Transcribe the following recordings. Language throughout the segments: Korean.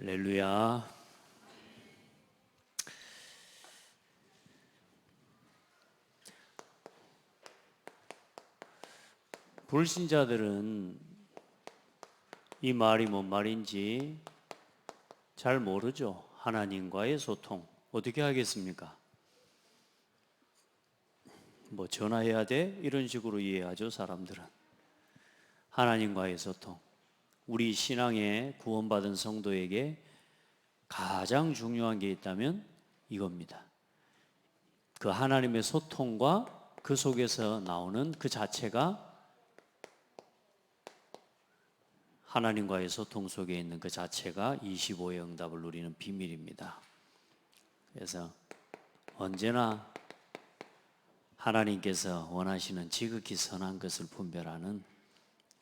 할렐루야. 불신자들은 이 말이 뭔 말인지 잘 모르죠. 하나님과의 소통 어떻게 하겠습니까? 뭐 전화해야 돼? 이런 식으로 이해하죠. 사람들은. 하나님과의 소통, 우리 신앙에 구원받은 성도에게 가장 중요한 게 있다면 이겁니다. 그 하나님의 소통과 그 속에서 나오는 그 자체가, 하나님과의 소통 속에 있는 그 자체가 25의 응답을 누리는 비밀입니다. 그래서 언제나 하나님께서 원하시는 지극히 선한 것을 분별하는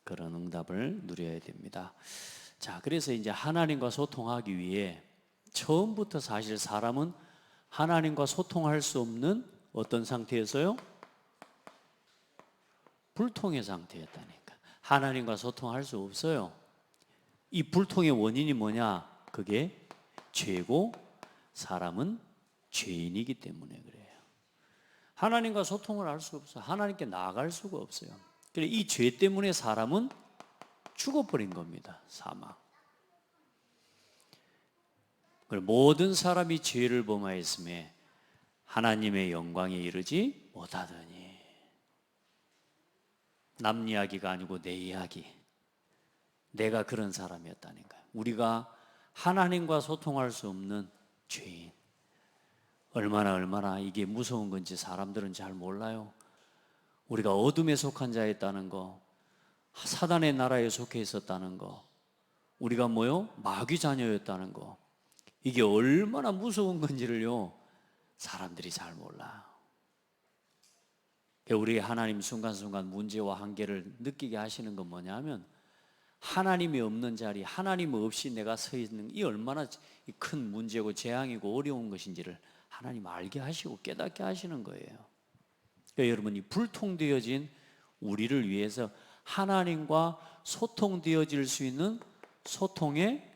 그런 응답을 누려야 됩니다. 자, 그래서 이제 하나님과 소통하기 위해 처음부터 사실 사람은 하나님과 소통할 수 없는 어떤 상태였어요? 불통의 상태였다니까. 하나님과 소통할 수 없어요. 이 불통의 원인이 뭐냐? 그게 죄고 사람은 죄인이기 때문에 그래요. 하나님과 소통을 할 수가 없어요. 하나님께 나아갈 수가 없어요. 그래, 이 죄 때문에 사람은 죽어버린 겁니다. 사망. 모든 사람이 죄를 범하였음에 하나님의 영광에 이르지 못하더니. 남 이야기가 아니고 내 이야기. 내가 그런 사람이었다니까요. 우리가 하나님과 소통할 수 없는 죄인. 얼마나 이게 무서운 건지 사람들은 잘 몰라요. 우리가 어둠에 속한 자였다는 거, 사단의 나라에 속해 있었다는 거, 우리가 마귀 자녀였다는 거, 이게 얼마나 무서운 건지를요, 사람들이 잘 몰라요. 우리 하나님 순간순간 문제와 한계를 느끼게 하시는 건 뭐냐면, 하나님이 없는 자리, 하나님 없이 내가 서 있는 이 얼마나 큰 문제고 재앙이고 어려운 것인지를 하나님 알게 하시고 깨닫게 하시는 거예요. 그러니까 여러분, 이 불통되어진 우리를 위해서 하나님과 소통되어질 수 있는 소통의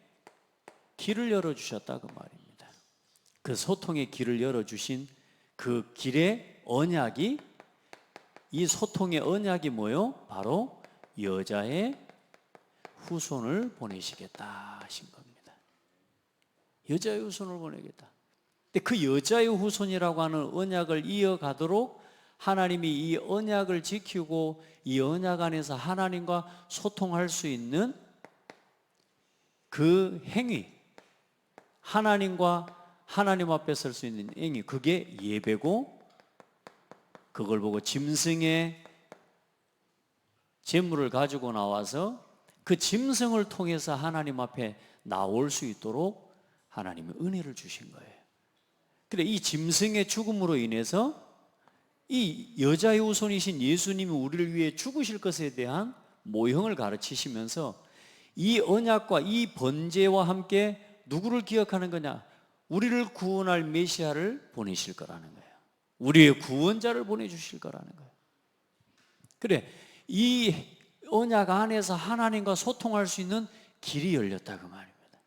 길을 열어주셨다 그 말입니다. 그 소통의 길을 열어주신 그 길의 언약이, 이 소통의 언약이 뭐요? 바로 여자의 후손을 보내시겠다 하신 겁니다. 여자의 후손을 보내겠다. 근데 그 여자의 후손이라고 하는 언약을 이어가도록 하나님이 이 언약을 지키고 이 언약 안에서 하나님과 소통할 수 있는 그 행위, 하나님 앞에 설 수 있는 행위, 그게 예배고, 그걸 보고 짐승의 제물을 가지고 나와서 그 짐승을 통해서 하나님 앞에 나올 수 있도록 하나님이 은혜를 주신 거예요. 그래, 이 짐승의 죽음으로 인해서 이 여자의 후손이신 예수님이 우리를 위해 죽으실 것에 대한 모형을 가르치시면서 이 언약과 이 번제와 함께 누구를 기억하는 거냐? 우리를 구원할 메시아를 보내실 거라는 거예요. 우리의 구원자를 보내주실 거라는 거예요. 그래, 이 언약 안에서 하나님과 소통할 수 있는 길이 열렸다 그 말입니다.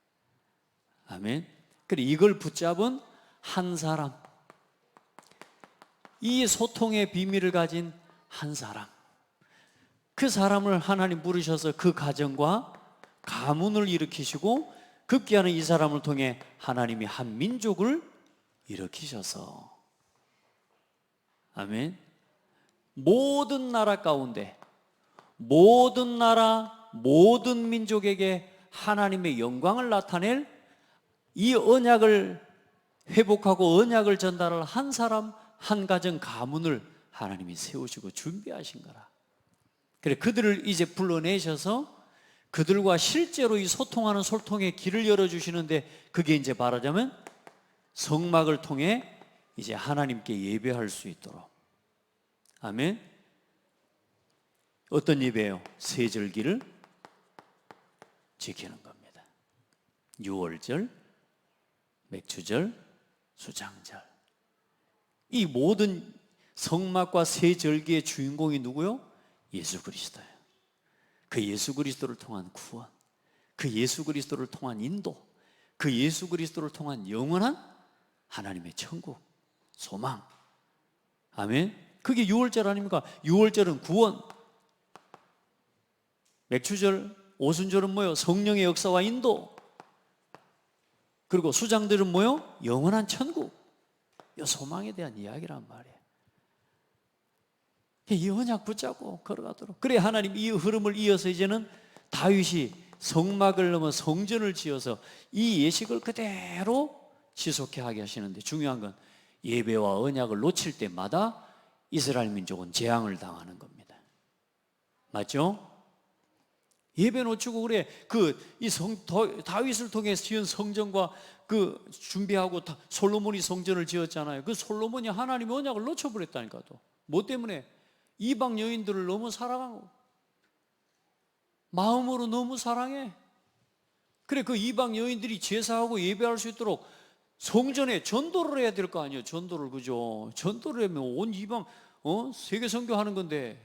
아멘. 그래, 이걸 붙잡은 한 사람, 이 소통의 비밀을 가진 한 사람, 그 사람을 하나님 부르셔서 그 가정과 가문을 일으키시고, 급기야는 이 사람을 통해 하나님이 한 민족을 일으키셔서, 아멘, 모든 나라 가운데, 모든 나라, 모든 민족에게 하나님의 영광을 나타낼 이 언약을 회복하고 언약을 전달할 한 사람, 한 가정, 가문을 하나님이 세우시고 준비하신 거라. 그래, 그들을 이제 불러내셔서 그들과 실제로 이 소통하는 소통의 길을 열어주시는데, 그게 이제 말하자면 성막을 통해 이제 하나님께 예배할 수 있도록. 아멘. 어떤 예배예요? 세절기를 지키는 겁니다. 유월절, 맥주절, 수장절. 이 모든 성막과 세절기의 주인공이 누구요? 예수 그리스도예요. 그 예수 그리스도를 통한 구원, 그 예수 그리스도를 통한 인도, 그 예수 그리스도를 통한 영원한 하나님의 천국, 소망. 아멘. 그게 유월절 아닙니까? 유월절은 구원, 맥추절, 오순절은 뭐요? 성령의 역사와 인도. 그리고 수장들은 뭐요? 영원한 천국. 이 소망에 대한 이야기란 말이에요. 이 언약 붙잡고 걸어가도록. 그래 하나님 이 흐름을 이어서 이제는 다윗이 성막을 넘어 성전을 지어서 이 예식을 그대로 지속해 하게 하시는데, 중요한 건 예배와 언약을 놓칠 때마다 이스라엘 민족은 재앙을 당하는 겁니다. 맞죠? 예배 놓치고 그래 다윗을 통해 지은 성전과 그 준비하고 솔로몬이 성전을 지었잖아요. 그 솔로몬이 하나님의 언약을 놓쳐버렸다니까. 또 뭐 때문에? 이방 여인들을 너무 사랑하고 마음으로 너무 사랑해. 그래 그 이방 여인들이 제사하고 예배할 수 있도록 성전에 전도를 해야 될 거 아니에요. 전도를, 그죠? 전도를 하면 온 이방 세계 선교하는 건데,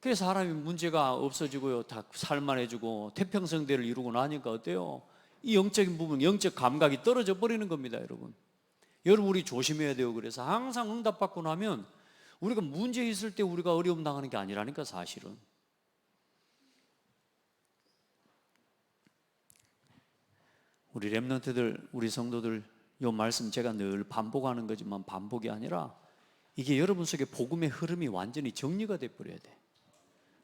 그래서 사람이 문제가 없어지고요, 다 살만해지고 태평성대를 이루고 나니까 어때요? 이 영적인 부분, 영적 감각이 떨어져 버리는 겁니다. 여러분 우리 조심해야 돼요. 그래서 항상 응답받고 나면 우리가 문제 있을 때 우리가 어려움 당하는 게 아니라니까. 사실은 우리 렘넌트들, 우리 성도들, 이 말씀 제가 늘 반복하는 거지만 반복이 아니라 이게 여러분 속에 복음의 흐름이 완전히 정리가 돼 버려야 돼.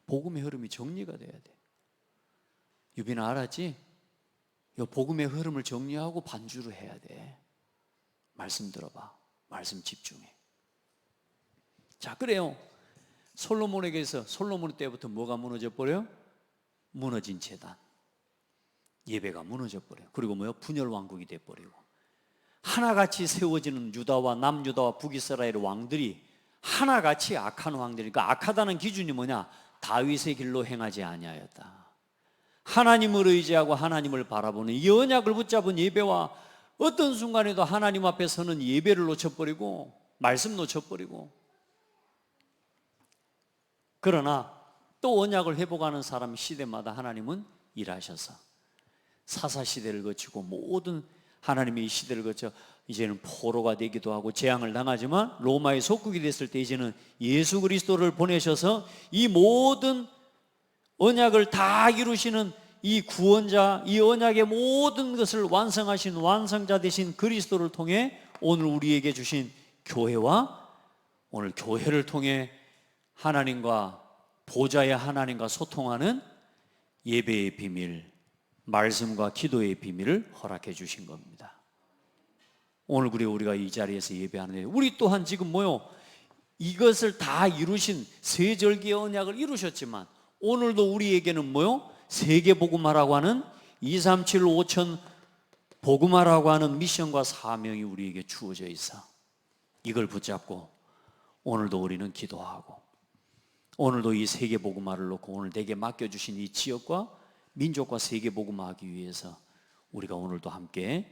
복음의 흐름이 정리가 돼야 돼. 유빈아 알았지? 이 복음의 흐름을 정리하고 반주를 해야 돼. 말씀 들어봐. 말씀 집중해. 자, 그래요. 솔로몬에게서, 솔로몬 때부터 뭐가 무너져 버려요? 무너진 제단, 예배가 무너져 버려요. 그리고 뭐요? 분열 왕국이 돼 버리고, 하나같이 세워지는 유다와 남유다와 북이스라엘의 왕들이 하나같이 악한 왕들이니까, 악하다는 기준이 뭐냐? 다윗의 길로 행하지 아니하였다. 하나님을 의지하고 하나님을 바라보는 이 언약을 붙잡은 예배와 어떤 순간에도 하나님 앞에 서는 예배를 놓쳐버리고 말씀 놓쳐버리고, 그러나 또 언약을 회복하는 사람 시대마다 하나님은 일하셔서 사사시대를 거치고 모든 하나님의 이 시대를 거쳐 이제는 포로가 되기도 하고 재앙을 당하지만 로마의 속국이 됐을 때 이제는 예수 그리스도를 보내셔서 이 모든 언약을 다 이루시는 이 구원자, 이 언약의 모든 것을 완성하신 완성자 되신 그리스도를 통해 오늘 우리에게 주신 교회와 오늘 교회를 통해 하나님과, 보좌의 하나님과 소통하는 예배의 비밀, 말씀과 기도의 비밀을 허락해 주신 겁니다. 오늘 그래 우리가 이 자리에서 예배하는데, 우리 또한 지금 뭐요? 이것을 다 이루신 세절기의 언약을 이루셨지만 오늘도 우리에게는 뭐요? 세계 복음화라고 하는 237 5천 복음화라고 하는 미션과 사명이 우리에게 주어져 있어. 이걸 붙잡고 오늘도 우리는 기도하고, 오늘도 이 세계 복음화를 놓고 오늘 내게 맡겨주신 이 지역과 민족과 세계 복음화하기 위해서 우리가 오늘도 함께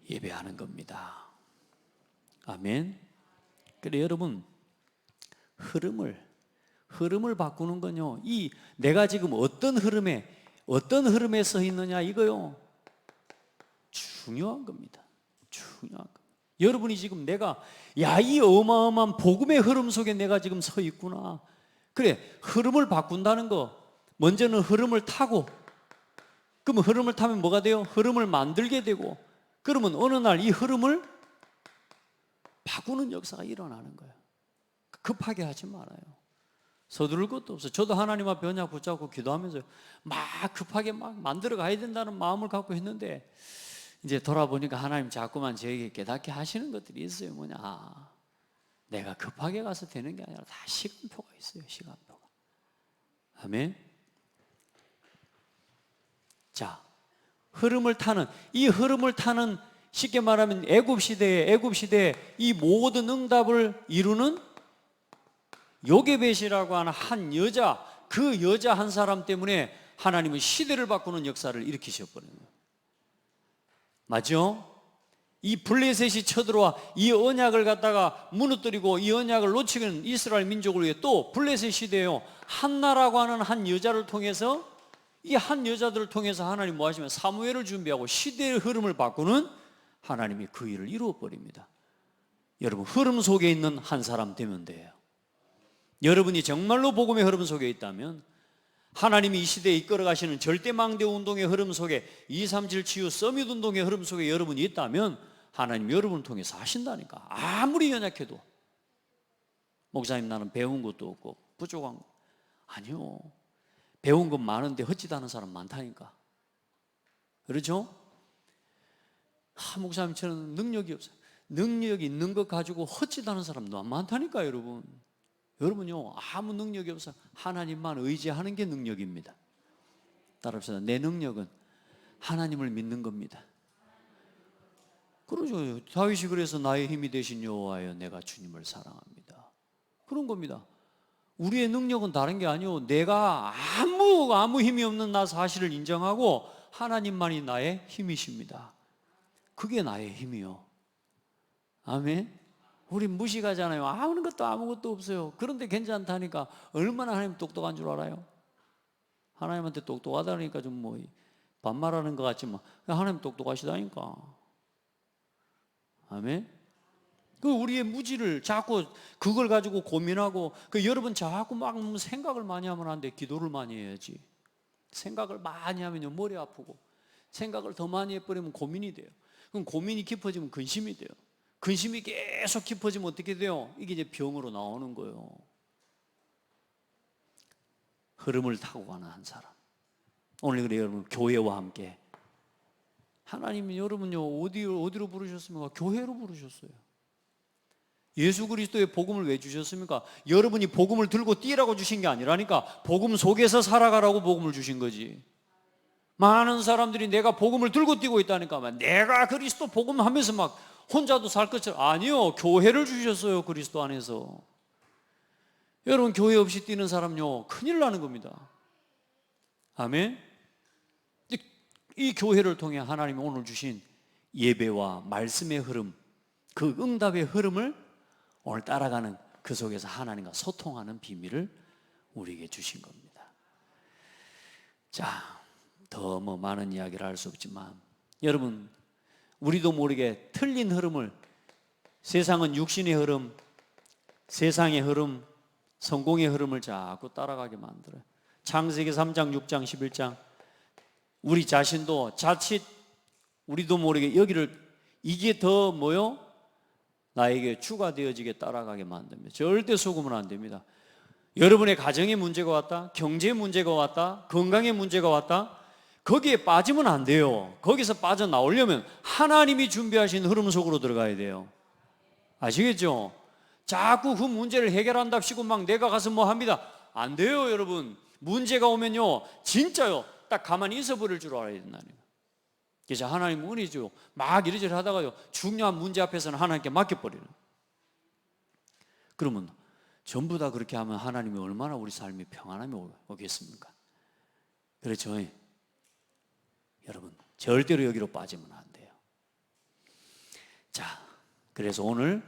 예배하는 겁니다. 아멘. 그래 여러분, 흐름을 바꾸는 건요, 이 내가 지금 어떤 흐름에 서 있느냐, 이거요 중요한 겁니다. 중요한 겁니다. 여러분이 지금 이 어마어마한 복음의 흐름 속에 내가 지금 서 있구나. 그래, 흐름을 바꾼다는 거, 먼저는 흐름을 타고, 그러면 흐름을 타면 뭐가 돼요? 흐름을 만들게 되고, 그러면 어느 날 이 흐름을 바꾸는 역사가 일어나는 거예요. 급하게 하지 말아요. 서두를 것도 없어요. 저도 하나님 앞에 언약 붙잡고 기도하면서 막 급하게 막 만들어 가야 된다는 마음을 갖고 했는데, 이제 돌아보니까 하나님 자꾸만 저에게 깨닫게 하시는 것들이 있어요. 뭐냐, 내가 급하게 가서 되는 게 아니라 다 시간표가 있어요. 시간표가. 아멘. 자, 흐름을 타는 쉽게 말하면 애굽 시대에 이 모든 응답을 이루는 요게벳이라고 하는 한 여자, 그 여자 한 사람 때문에 하나님은 시대를 바꾸는 역사를 일으키셨거든요. 맞죠? 이 블레셋이 쳐들어와 이 언약을 갖다가 무너뜨리고 이 언약을 놓치는 이스라엘 민족을 위해 또 블레셋 시대에요, 한나라고 하는 한 여자를 통해서 이 한 여자들을 통해서 하나님 뭐 하시면 사무엘을 준비하고 시대의 흐름을 바꾸는 하나님이 그 일을 이루어 버립니다. 여러분, 흐름 속에 있는 한 사람 되면 돼요. 여러분이 정말로 복음의 흐름 속에 있다면, 하나님이 이 시대에 이끌어 가시는 절대망대 운동의 흐름 속에, 237 치유 서밋 운동의 흐름 속에 여러분이 있다면 하나님 여러분을 통해서 하신다니까. 아무리 연약해도. 목사님, 나는 배운 것도 없고 부족한 거. 아니요, 배운 건 많은데 헛짓 하는 사람 많다니까. 그렇죠? 목사님, 저는 능력이 없어요. 능력이 있는 것 가지고 헛짓 하는 사람 너무 많다니까. 여러분요, 아무 능력이 없어 하나님만 의지하는 게 능력입니다. 따라합시다. 내 능력은 하나님을 믿는 겁니다. 그러죠. 다윗이 그래서 나의 힘이 되신 여호와여, 내가 주님을 사랑합니다. 그런 겁니다. 우리의 능력은 다른 게 아니요, 내가 아무 힘이 없는 나 사실을 인정하고 하나님만이 나의 힘이십니다. 그게 나의 힘이요. 아멘. 우리 무식하잖아요. 아무것도 없어요. 그런데 괜찮다니까. 얼마나 하나님 똑똑한 줄 알아요? 하나님한테 똑똑하다니까 좀 뭐 반말하는 것 같지만 하나님 똑똑하시다니까. 아멘. 그 우리의 무지를 자꾸 그걸 가지고 고민하고, 여러분 자꾸 막 생각을 많이 하면 안 돼. 기도를 많이 해야지. 생각을 많이 하면요, 머리 아프고, 생각을 더 많이 해버리면 고민이 돼요. 그럼 고민이 깊어지면 근심이 돼요. 근심이 계속 깊어지면 어떻게 돼요? 이게 이제 병으로 나오는 거예요. 흐름을 타고 가는 한 사람. 오늘 그래 여러분, 교회와 함께 하나님이 여러분요 어디로 부르셨습니까? 교회로 부르셨어요. 예수 그리스도의 복음을 왜 주셨습니까? 여러분이 복음을 들고 뛰라고 주신 게 아니라니까. 복음 속에서 살아가라고 복음을 주신 거지. 많은 사람들이 내가 복음을 들고 뛰고 있다니까. 내가 그리스도 복음하면서 막 혼자도 살 것처럼. 아니요, 교회를 주셨어요. 그리스도 안에서. 여러분, 교회 없이 뛰는 사람요 큰일 나는 겁니다. 아멘. 이 교회를 통해 하나님이 오늘 주신 예배와 말씀의 흐름, 그 응답의 흐름을 오늘 따라가는, 그 속에서 하나님과 소통하는 비밀을 우리에게 주신 겁니다. 자, 더 많은 이야기를 할 수 없지만, 여러분, 우리도 모르게 틀린 흐름을, 세상은 육신의 흐름, 세상의 흐름, 성공의 흐름을 자꾸 따라가게 만들어요. 창세기 3장, 6장, 11장, 우리 자신도 자칫 우리도 모르게 이게 더 나에게 주가 되어지게 따라가게 만듭니다. 절대 속으면 안 됩니다. 여러분의 가정에 문제가 왔다, 경제에 문제가 왔다, 건강에 문제가 왔다, 거기에 빠지면 안 돼요. 거기서 빠져나오려면 하나님이 준비하신 흐름 속으로 들어가야 돼요. 아시겠죠? 자꾸 그 문제를 해결한답시고 막 내가 가서 뭐 합니다. 안 돼요, 여러분. 문제가 오면요, 진짜요, 딱 가만히 있어 버릴 줄 알아야 된다니까. 그래서 하나님 은혜죠. 막 이리저리 하다가요, 중요한 문제 앞에서는 하나님께 맡겨버리는. 그러면 전부 다 그렇게 하면 하나님이 얼마나 우리 삶이 평안함이 오겠습니까? 그렇죠. 여러분, 절대로 여기로 빠지면 안 돼요. 자, 그래서 오늘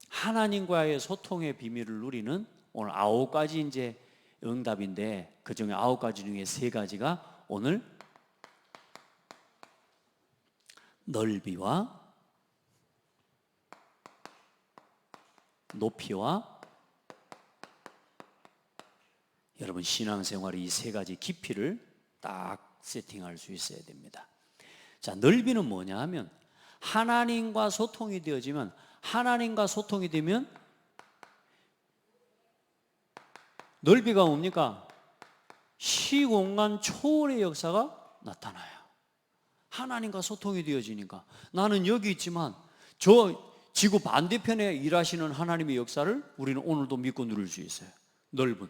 하나님과의 소통의 비밀을 누리는 오늘 9가지 이제 응답인데, 그 중에 9가지 중에 3가지가 오늘 넓이와 높이와, 여러분 신앙생활의 이 3가지 깊이를 딱 세팅할 수 있어야 됩니다. 자, 넓이는 뭐냐 하면, 하나님과 소통이 되어지면, 하나님과 소통이 되면 넓이가 뭡니까? 시공간 초월의 역사가 나타나요. 하나님과 소통이 되어지니까 나는 여기 있지만 저 지구 반대편에 일하시는 하나님의 역사를 우리는 오늘도 믿고 누릴 수 있어요. 넓은.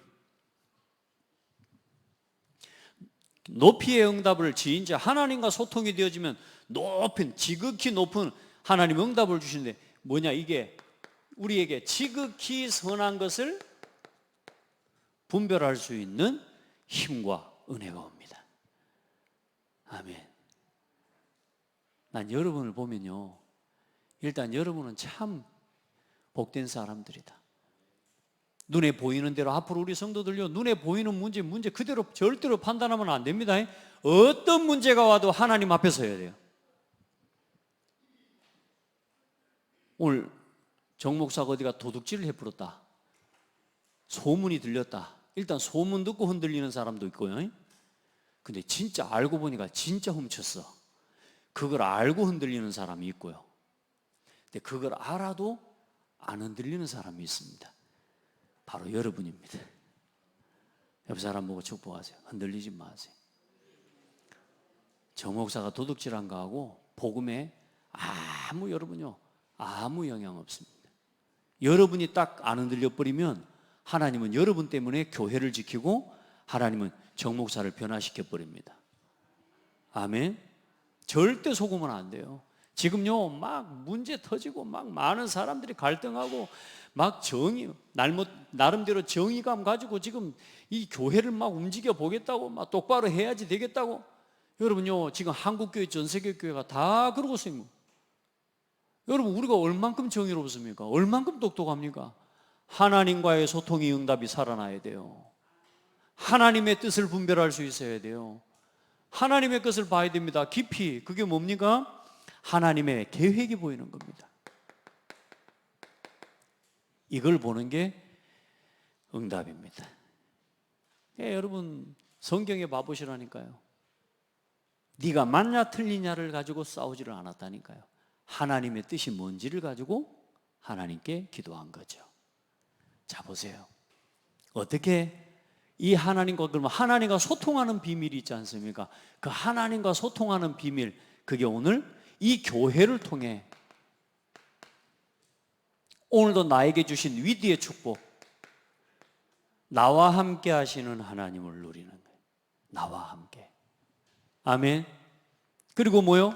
높이의 응답을 이제 하나님과 소통이 되어지면 지극히 높은 하나님 응답을 주시는데, 뭐냐, 이게 우리에게 지극히 선한 것을 분별할 수 있는 힘과 은혜가 옵니다. 아멘. 난 여러분을 보면요, 일단 여러분은 참 복된 사람들이다. 눈에 보이는 대로 앞으로 우리 성도들요, 눈에 보이는 문제 그대로 절대로 판단하면 안 됩니다. 어떤 문제가 와도 하나님 앞에 서야 돼요. 오늘 정 목사가 어디가 도둑질을 해버렸다, 소문이 들렸다. 일단 소문 듣고 흔들리는 사람도 있고요. 근데 진짜 알고 보니까 진짜 훔쳤어. 그걸 알고 흔들리는 사람이 있고요. 근데 그걸 알아도 안 흔들리는 사람이 있습니다. 바로 여러분입니다. 옆 사람 보고 축복하세요. 흔들리지 마세요. 정 목사가 도둑질한 거하고 복음에 여러분요, 아무 영향 없습니다. 여러분이 딱 안 흔들려 버리면 하나님은 여러분 때문에 교회를 지키고 하나님은 정 목사를 변화시켜 버립니다. 아멘. 절대 속으면 안 돼요. 지금요, 막 문제 터지고 막 많은 사람들이 갈등하고 막 나름대로 정의감 가지고 지금 이 교회를 막 움직여 보겠다고, 막 똑바로 해야지 되겠다고. 여러분요, 지금 한국교회, 전세계 교회가 다 그러고 있습니다. 여러분, 우리가 얼만큼 정의롭습니까? 얼만큼 똑똑합니까? 하나님과의 소통이, 응답이 살아나야 돼요. 하나님의 뜻을 분별할 수 있어야 돼요. 하나님의 것을 봐야 됩니다. 깊이. 그게 뭡니까? 하나님의 계획이 보이는 겁니다. 이걸 보는 게 응답입니다. 여러분, 성경에 봐보시라니까요. 네가 맞냐 틀리냐를 가지고 싸우지를 않았다니까요. 하나님의 뜻이 뭔지를 가지고 하나님께 기도한 거죠. 자, 보세요. 어떻게 이 하나님과, 그러면 하나님과 소통하는 비밀이 있지 않습니까? 그 하나님과 소통하는 비밀, 그게 오늘 이 교회를 통해 오늘도 나에게 주신 위대의 축복, 나와 함께 하시는 하나님을 누리는 거예요. 나와 함께. 아멘. 그리고 뭐요?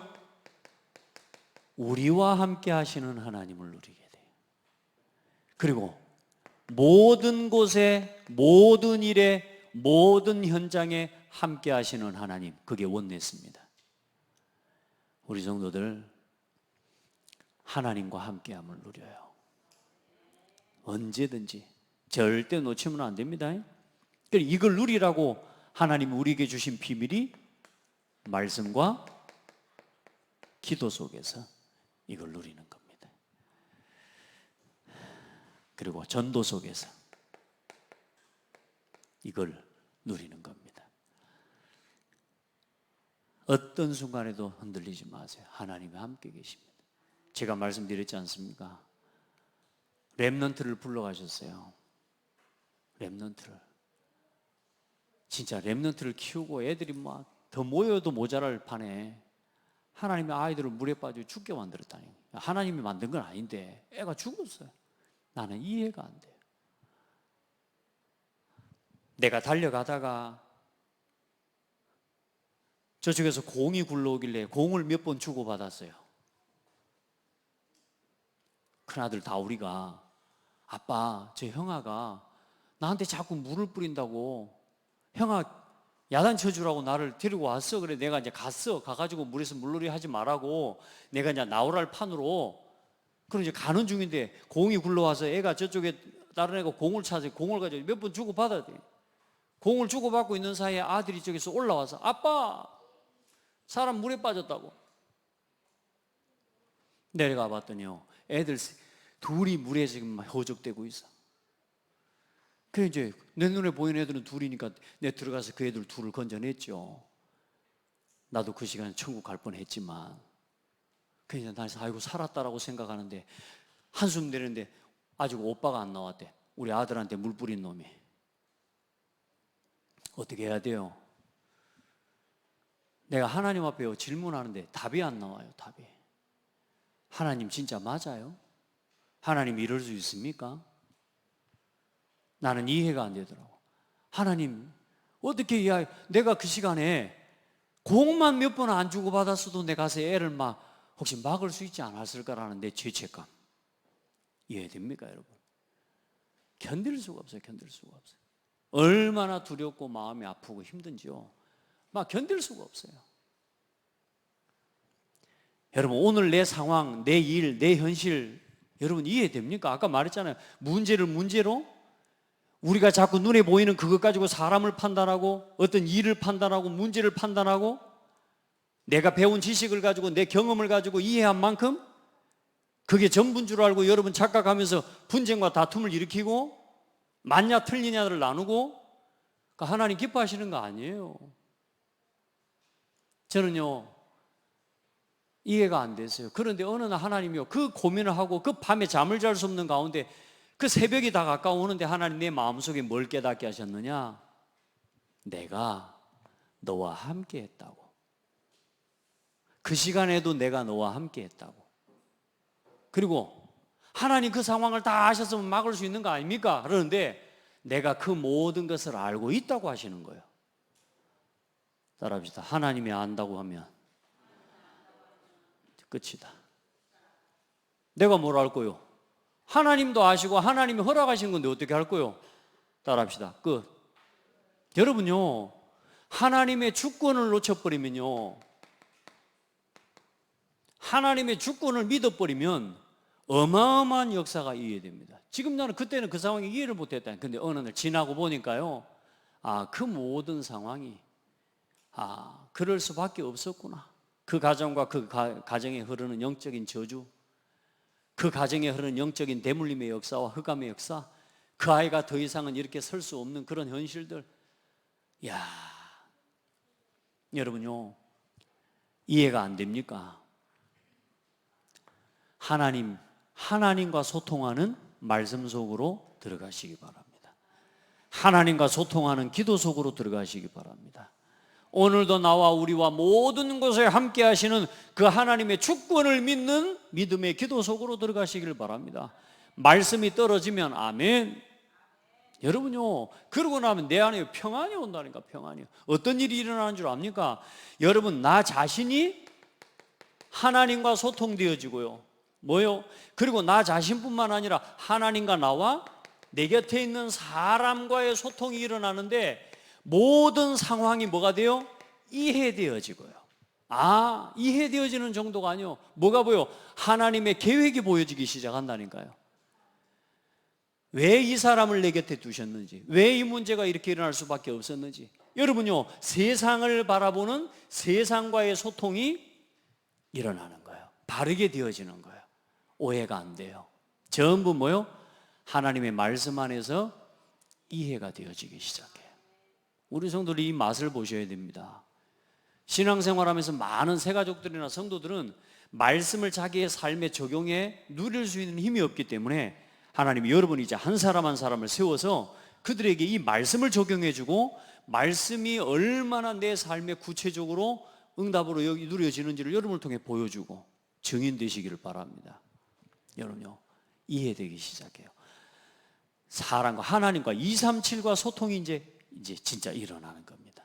우리와 함께 하시는 하나님을 누리게 돼요. 그리고 모든 곳에, 모든 일에, 모든 현장에 함께 하시는 하나님, 그게 원내스입니다. 우리 성도들 하나님과 함께함을 누려요. 언제든지 절대 놓치면 안 됩니다. 이걸 누리라고 하나님이 우리에게 주신 비밀이 말씀과 기도 속에서 이걸 누리는 겁니다. 그리고 전도 속에서 이걸 누리는 겁니다. 어떤 순간에도 흔들리지 마세요. 하나님이 함께 계십니다. 제가 말씀드렸지 않습니까? 렘넌트를 불러가셨어요. 렘넌트를. 진짜 렘넌트를 키우고 애들이 막 더 모여도 모자랄 판에 하나님의 아이들을 물에 빠져 죽게 만들었다니. 하나님이 만든 건 아닌데 애가 죽었어요. 나는 이해가 안 돼요. 내가 달려가다가 저쪽에서 공이 굴러오길래 공을 몇 번 주고받았어요. 큰아들 다우리가, 아빠, 저 형아가 나한테 자꾸 물을 뿌린다고, 형아 야단쳐주라고 나를 데리고 왔어. 그래 내가 이제 갔어. 가가지고 물에서 물놀이 하지 말라고 내가 이제 나오랄 판으로. 그럼 이제 가는 중인데 공이 굴러와서 애가 저쪽에 다른 애가 공을 찾아 공을 가지고 몇 번 주고받아야 돼. 공을 주고받고 있는 사이에 아들이 저기서 올라와서, 아빠, 사람 물에 빠졌다고. 내려가 봤더니요, 애들 둘이 물에 지금 허적대고 있어. 그래 이제 내 눈에 보이는 애들은 둘이니까 내가 들어가서 그 애들 둘을 건져냈죠. 나도 그 시간에 천국 갈 뻔했지만. 그래서 나서 아이고 살았다라고 생각하는데 한숨 내리는데 아직 오빠가 안 나왔대. 우리 아들한테 물 뿌린 놈이. 어떻게 해야 돼요? 내가 하나님 앞에 질문하는데 답이 안 나와요. 답이. 하나님 진짜 맞아요? 하나님 이럴 수 있습니까? 나는 이해가 안 되더라고. 하나님 어떻게 내가 그 시간에 공만 몇 번 안 주고받았어도 내가 가서 애를 혹시 막을 수 있지 않았을까라는 내 죄책감. 이해됩니까 여러분? 견딜 수가 없어요. 견딜 수가 없어요. 얼마나 두렵고 마음이 아프고 힘든지요. 막 견딜 수가 없어요. 여러분 오늘 내 상황, 내 일, 내 현실 여러분 이해됩니까? 아까 말했잖아요. 문제를 문제로 우리가 자꾸 눈에 보이는 그것 가지고 사람을 판단하고 어떤 일을 판단하고 문제를 판단하고 내가 배운 지식을 가지고 내 경험을 가지고 이해한 만큼 그게 전부인 줄 알고 여러분 착각하면서 분쟁과 다툼을 일으키고 맞냐 틀리냐를 나누고 하나님 기뻐하시는 거 아니에요. 저는요 이해가 안 됐어요. 그런데 어느 날 하나님이요 그 고민을 하고 그 밤에 잠을 잘 수 없는 가운데 그 새벽이 다 가까우는데 하나님 내 마음속에 뭘 깨닫게 하셨느냐? 내가 너와 함께 했다고. 그 시간에도 내가 너와 함께 했다고. 그리고 하나님 그 상황을 다 아셨으면 막을 수 있는 거 아닙니까? 그러는데 내가 그 모든 것을 알고 있다고 하시는 거예요. 따라합시다. 하나님이 안다고 하면 끝이다. 내가 뭘 알 거요? 하나님도 아시고 하나님이 허락하신 건데 어떻게 할 거요? 따라합시다. 끝. 여러분요 하나님의 주권을 놓쳐버리면요 하나님의 주권을 믿어버리면 어마어마한 역사가 이해됩니다. 지금 나는 그때는 그 상황에 이해를 못했다. 근데 어느 날 지나고 보니까요 그 모든 상황이 그럴 수밖에 없었구나. 그 가정과 그 가정에 흐르는 영적인 저주, 그 가정에 흐르는 영적인 대물림의 역사와 흑암의 역사, 그 아이가 더 이상은 이렇게 설 수 없는 그런 현실들. 여러분요 이해가 안 됩니까? 하나님과 소통하는 말씀 속으로 들어가시기 바랍니다. 하나님과 소통하는 기도 속으로 들어가시기 바랍니다. 오늘도 나와 우리와 모든 곳에 함께 하시는 그 하나님의 주권을 믿는 믿음의 기도 속으로 들어가시길 바랍니다. 말씀이 떨어지면 아멘. 여러분요 그러고 나면 내 안에 평안이 온다니까. 평안이요. 어떤 일이 일어나는 줄 압니까? 여러분 나 자신이 하나님과 소통되어지고요 뭐요? 그리고 나 자신뿐만 아니라 하나님과 나와 내 곁에 있는 사람과의 소통이 일어나는데 모든 상황이 뭐가 돼요? 이해되어지고요. 이해되어지는 정도가 아니요 뭐가 보여? 하나님의 계획이 보여지기 시작한다니까요. 왜 이 사람을 내 곁에 두셨는지, 왜 이 문제가 이렇게 일어날 수밖에 없었는지. 여러분요 세상을 바라보는 세상과의 소통이 일어나는 거예요. 바르게 되어지는 거예요. 오해가 안 돼요. 전부 뭐요? 하나님의 말씀 안에서 이해가 되어지기 시작해요. 우리 성도들이 이 맛을 보셔야 됩니다. 신앙생활하면서 많은 새가족들이나 성도들은 말씀을 자기의 삶에 적용해 누릴 수 있는 힘이 없기 때문에 하나님이 여러분이 이제 한 사람 한 사람을 세워서 그들에게 이 말씀을 적용해주고 말씀이 얼마나 내 삶에 구체적으로 응답으로 누려지는지를 여러분을 통해 보여주고 증인되시기를 바랍니다. 여러분요 이해되기 시작해요. 사람과 하나님과 237과 소통이 이제 진짜 일어나는 겁니다.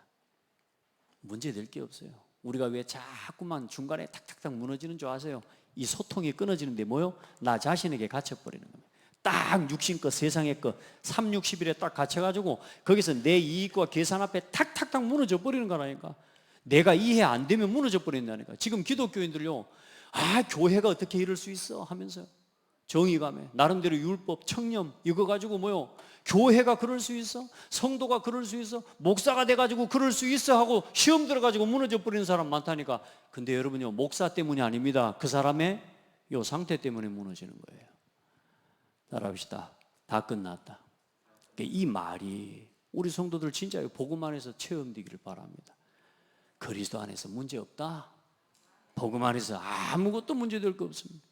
문제될 게 없어요. 우리가 왜 자꾸만 중간에 탁탁탁 무너지는 줄 아세요? 이 소통이 끊어지는데 뭐요? 나 자신에게 갇혀버리는 겁니다. 딱 육신껏 세상의 것 3, 60일에 딱 갇혀가지고 거기서 내 이익과 계산 앞에 탁탁탁 무너져 버리는 거라니까. 내가 이해 안 되면 무너져 버린다니까. 지금 기독교인들요 교회가 어떻게 이럴 수 있어 하면서요 정의감에 나름대로 율법, 청렴 이거 가지고 뭐요? 교회가 그럴 수 있어? 성도가 그럴 수 있어? 목사가 돼가지고 그럴 수 있어? 하고 시험 들어가지고 무너져 버리는 사람 많다니까. 근데 여러분요 목사 때문이 아닙니다. 그 사람의 요 상태 때문에 무너지는 거예요. 따라합시다. 다 끝났다. 이 말이 우리 성도들 진짜 복음 안에서 체험되기를 바랍니다. 그리스도 안에서 문제 없다. 복음 안에서 아무것도 문제될 거 없습니다.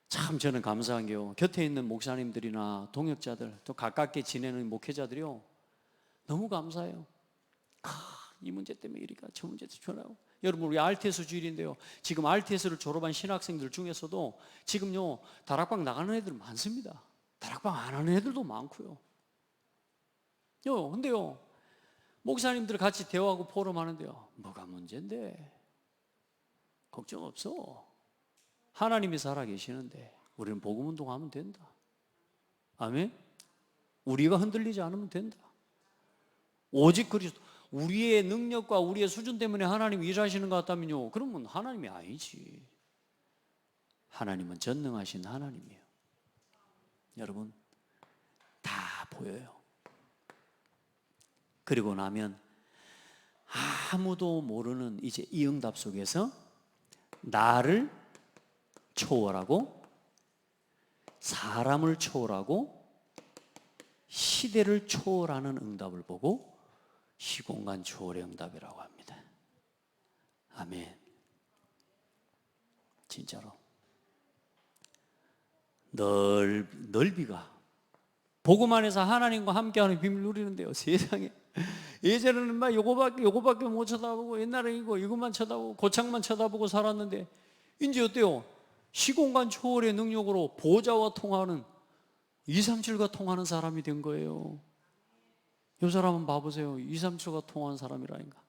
참 저는 감사한 게요 곁에 있는 목사님들이나 동역자들 또 가깝게 지내는 목회자들이요 너무 감사해요. 이 문제 때문에 이리가 저 문제 전하고. 여러분 우리 RTS 주일인데요 지금 RTS를 졸업한 신학생들 중에서도 지금요 다락방 나가는 애들 많습니다. 다락방 안 하는 애들도 많고요. 근데요 목사님들 같이 대화하고 포럼하는데요 뭐가 문제인데 걱정 없어. 하나님이 살아계시는데 우리는 복음 운동하면 된다. 아멘. 우리가 흔들리지 않으면 된다. 오직 그리스도. 우리의 능력과 우리의 수준 때문에 하나님이 일하시는 것 같다면요 그러면 하나님이 아니지. 하나님은 전능하신 하나님이에요. 여러분 다 보여요. 그리고 나면 아무도 모르는 이제 이 응답 속에서 나를 초월하고 사람을 초월하고 시대를 초월하는 응답을 보고 시공간 초월의 응답이라고 합니다. 아멘. 진짜로 넓이가 복음 안에서 하나님과 함께하는 비밀 누리는데요. 세상에 예전에는 막 요거밖에 못 쳐다보고 옛날에 이것만 쳐다보고 고창만 쳐다보고 살았는데 이제 어때요? 시공간 초월의 능력으로 보좌와 통하는 237과 통하는 사람이 된 거예요. 이 사람은 봐보세요. 237과 통하는 사람이라니까.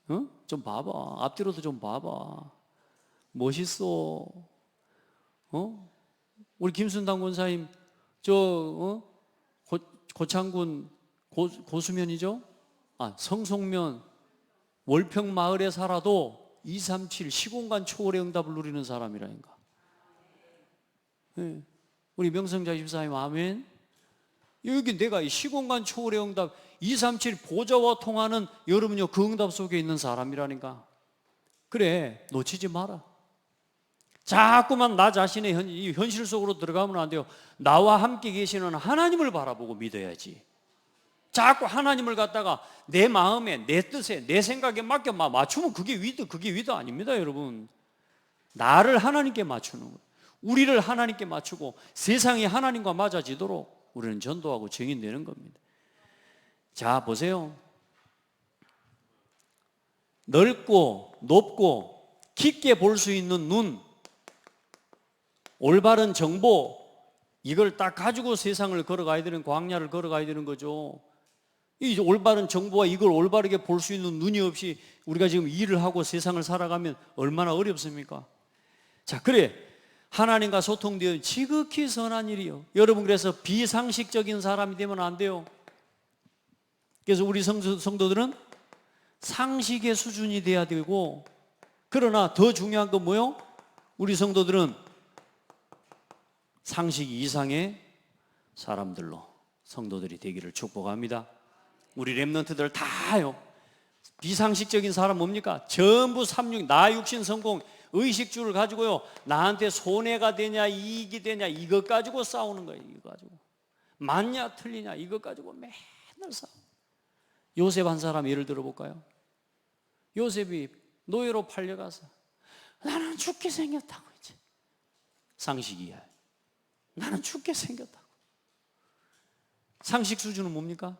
어? 좀 봐봐. 앞뒤로도 좀 봐봐. 멋있어. 어? 우리 김순당 권사님 고창군 고수면이죠? 성송면 월평 마을에 살아도 237 시공간 초월의 응답을 누리는 사람이라니까. 네. 우리 명성자 집사님 아멘. 여기 내가 이 시공간 초월의 응답 237 보좌와 통하는 여러분요 그 응답 속에 있는 사람이라니까. 그래 놓치지 마라. 자꾸만 나 자신의 현실 속으로 들어가면 안 돼요. 나와 함께 계시는 하나님을 바라보고 믿어야지. 자꾸 하나님을 갖다가 내 마음에 내 뜻에 내 생각에 맡겨 맞추면 그게 위도 아닙니다. 여러분 나를 하나님께 맞추는 거예요. 우리를 하나님께 맞추고 세상이 하나님과 맞아지도록 우리는 전도하고 증인되는 겁니다. 자 보세요. 넓고 높고 깊게 볼 수 있는 눈, 올바른 정보, 이걸 딱 가지고 세상을 걸어가야 되는, 광야를 걸어가야 되는 거죠. 이 올바른 정보와 이걸 올바르게 볼 수 있는 눈이 없이 우리가 지금 일을 하고 세상을 살아가면 얼마나 어렵습니까? 자, 그래 하나님과 소통되어 지극히 선한 일이요. 여러분 그래서 비상식적인 사람이 되면 안 돼요. 그래서 우리 성도들은 상식의 수준이 돼야 되고, 그러나 더 중요한 건 뭐요? 우리 성도들은 상식 이상의 사람들로 성도들이 되기를 축복합니다. 우리 렘넌트들 다요. 비상식적인 사람 뭡니까? 전부 나 육신 성공 의식주를 가지고요 나한테 손해가 되냐 이익이 되냐 이것 가지고 싸우는 거예요. 이거 가지고 맞냐 틀리냐 이것 가지고 맨날 싸워. 요셉 한 사람 예를 들어볼까요? 요셉이 노예로 팔려가서 나는 죽게 생겼다고 이제 상식이야. 나는 죽게 생겼다고. 상식 수준은 뭡니까?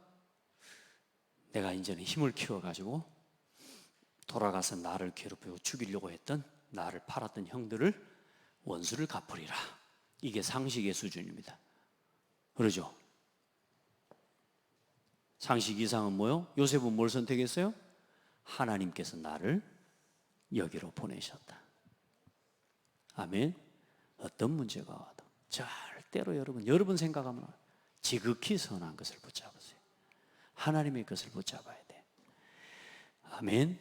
내가 이제는 힘을 키워가지고 돌아가서 나를 괴롭히고 죽이려고 했던 나를 팔았던 형들을 원수를 갚으리라. 이게 상식의 수준입니다. 그러죠? 상식 이상은 뭐요? 요셉은 뭘 선택했어요? 하나님께서 나를 여기로 보내셨다. 아멘. 어떤 문제가 와도 절대로 여러분 생각하면 지극히 선한 것을 붙잡으세요. 하나님의 것을 붙잡아야 돼. 아멘.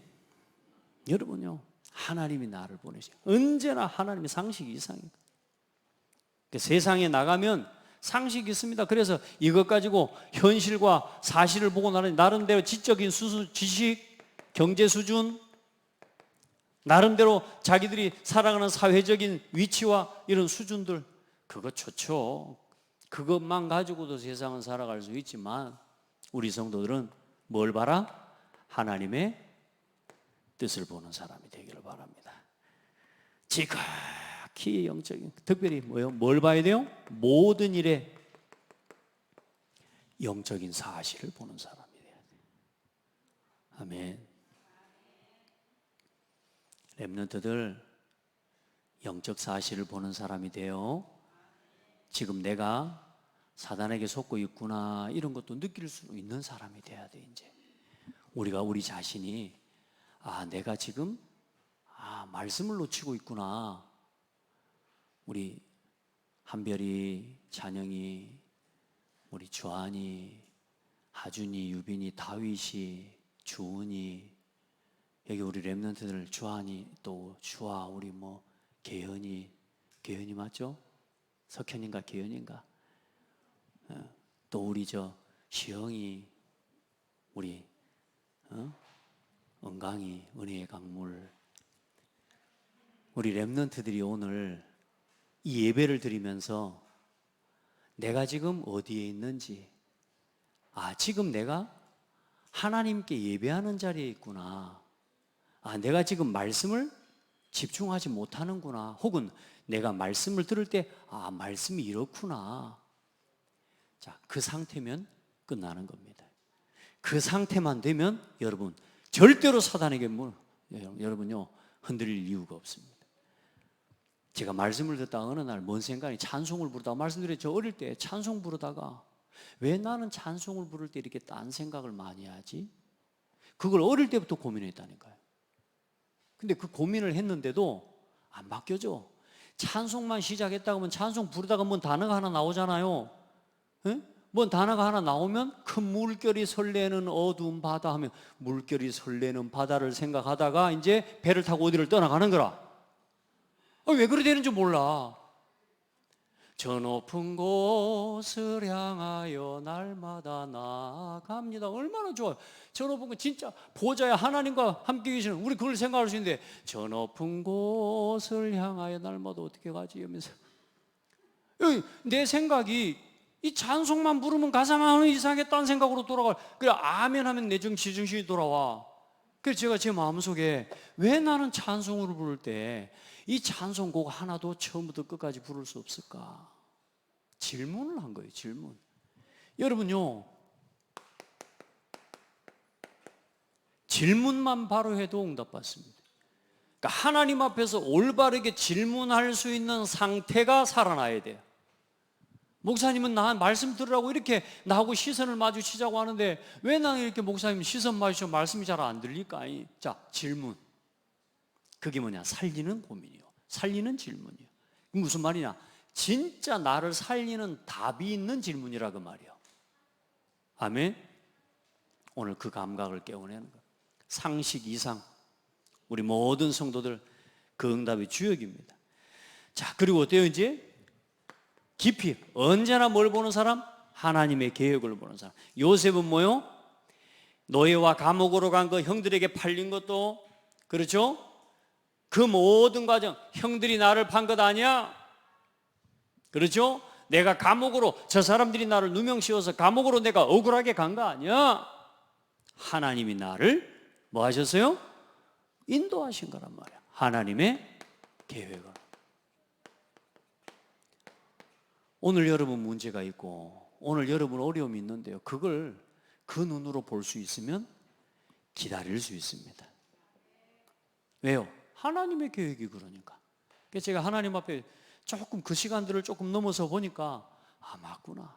여러분요 하나님이 나를 보내셔. 언제나 하나님의 상식 이상이에요. 세상에 나가면 상식이 있습니다. 그래서 이것 가지고 현실과 사실을 보고 나름대로 지적인 지식, 경제 수준, 나름대로 자기들이 살아가는 사회적인 위치와 이런 수준들, 그거 좋죠. 그것만 가지고도 세상은 살아갈 수 있지만 우리 성도들은 뭘 봐라? 하나님의 뜻을 보는 사람이 되기를 바랍니다. 지극히 영적인, 특별히 뭐요? 뭘 봐야 돼요? 모든 일에 영적인 사실을 보는 사람이 돼야 돼요. 아멘. 렘넌트들 영적 사실을 보는 사람이 돼요. 지금 내가 사단에게 속고 있구나 이런 것도 느낄 수 있는 사람이 돼야 돼. 이제 우리가 우리 자신이 내가 지금 말씀을 놓치고 있구나. 우리 한별이, 찬영이, 우리 주한이, 하준이, 유빈이, 다윗이, 주은이, 여기 우리 렘넌트들 주한이, 또 주아, 우리 개현이 맞죠? 석현인가 개현인가? 또 우리 시영이, 우리 은강이, 은혜의 강물, 우리 렘넌트들이 오늘 이 예배를 드리면서 내가 지금 어디에 있는지, 지금 내가 하나님께 예배하는 자리에 있구나, 내가 지금 말씀을 집중하지 못하는구나, 혹은 내가 말씀을 들을 때 말씀이 이렇구나, 자, 그 상태면 끝나는 겁니다. 그 상태만 되면 여러분 절대로 사단에게 여러분요 흔들릴 이유가 없습니다. 제가 말씀을 듣다가 어느 날 뭔 생각이, 찬송을 부르다가, 말씀드렸죠, 어릴 때 찬송 부르다가 왜 나는 찬송을 부를 때 이렇게 딴 생각을 많이 하지? 그걸 어릴 때부터 고민했다니까요. 근데 그 고민을 했는데도 안 바뀌어져. 찬송만 시작했다 하면 찬송 부르다가 뭔 단어가 하나 나오잖아요. 에? 뭔 단어가 하나 나오면 큰 물결이 설레는 어두운 바다 하면 물결이 설레는 바다를 생각하다가 이제 배를 타고 어디를 떠나가는 거라. 왜 그래 되는지 몰라. 저 높은 곳을 향하여 날마다 나아갑니다. 얼마나 좋아요. 저 높은 곳, 진짜 보좌에 하나님과 함께 계시는, 우리 그걸 생각할 수 있는데, 저 높은 곳을 향하여 날마다 어떻게 가지? 이러면서 내 생각이 이 찬송만 부르면 가사만 하면 이상하게 딴 생각으로 돌아가. 그래 아멘 하면 내 지중심이 돌아와. 그래서 제가 제 마음속에 왜 나는 찬송을 부를 때 이 찬송곡 하나도 처음부터 끝까지 부를 수 없을까? 질문을 한 거예요. 질문. 여러분요, 질문만 바로 해도 응답받습니다. 그러니까 하나님 앞에서 올바르게 질문할 수 있는 상태가 살아나야 돼요. 목사님은 나 말씀 들으라고 이렇게 나하고 시선을 마주치자고 하는데 왜 나는 이렇게 목사님 시선 마주치고 말씀이 잘 안 들릴까? 자, 질문. 그게 뭐냐? 살리는 고민이요. 살리는 질문이요. 무슨 말이냐? 진짜 나를 살리는 답이 있는 질문이라 그 말이요. 아멘? 오늘 그 감각을 깨워내는 것. 상식 이상 우리 모든 성도들 그 응답의 주역입니다. 자, 그리고 어때요 이제? 깊이 언제나 뭘 보는 사람? 하나님의 계획을 보는 사람. 요셉은 뭐요? 노예와 감옥으로 간 거, 형들에게 팔린 것도, 그렇죠? 그 모든 과정, 형들이 나를 판 것 아니야? 그렇죠? 내가 감옥으로, 저 사람들이 나를 누명 씌워서 감옥으로 내가 억울하게 간 거 아니야? 하나님이 나를 뭐 하셨어요? 인도하신 거란 말이야. 하나님의 계획을. 오늘 여러분 문제가 있고 오늘 여러분 어려움이 있는데요, 그걸 그 눈으로 볼 수 있으면 기다릴 수 있습니다. 왜요? 하나님의 계획이 그러니까. 그래서 제가 하나님 앞에 조금 그 시간들을 조금 넘어서 보니까 맞구나.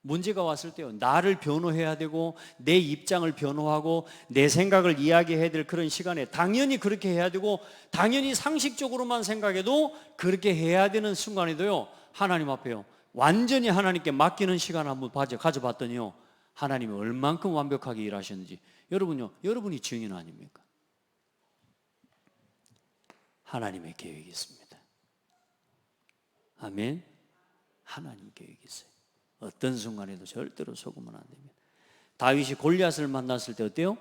문제가 왔을 때요, 나를 변호해야 되고 내 입장을 변호하고 내 생각을 이야기해야 될 그런 시간에 당연히 그렇게 해야 되고, 당연히 상식적으로만 생각해도 그렇게 해야 되는 순간에도요, 하나님 앞에요 완전히 하나님께 맡기는 시간을 한번 가져봤더니요, 하나님이 얼만큼 완벽하게 일하셨는지 여러분요, 여러분이 증인 아닙니까? 하나님의 계획이 있습니다. 아멘. 하나님 계획이 있어요. 어떤 순간에도 절대로 속으면 안 됩니다. 다윗이 골리앗을 만났을 때 어때요?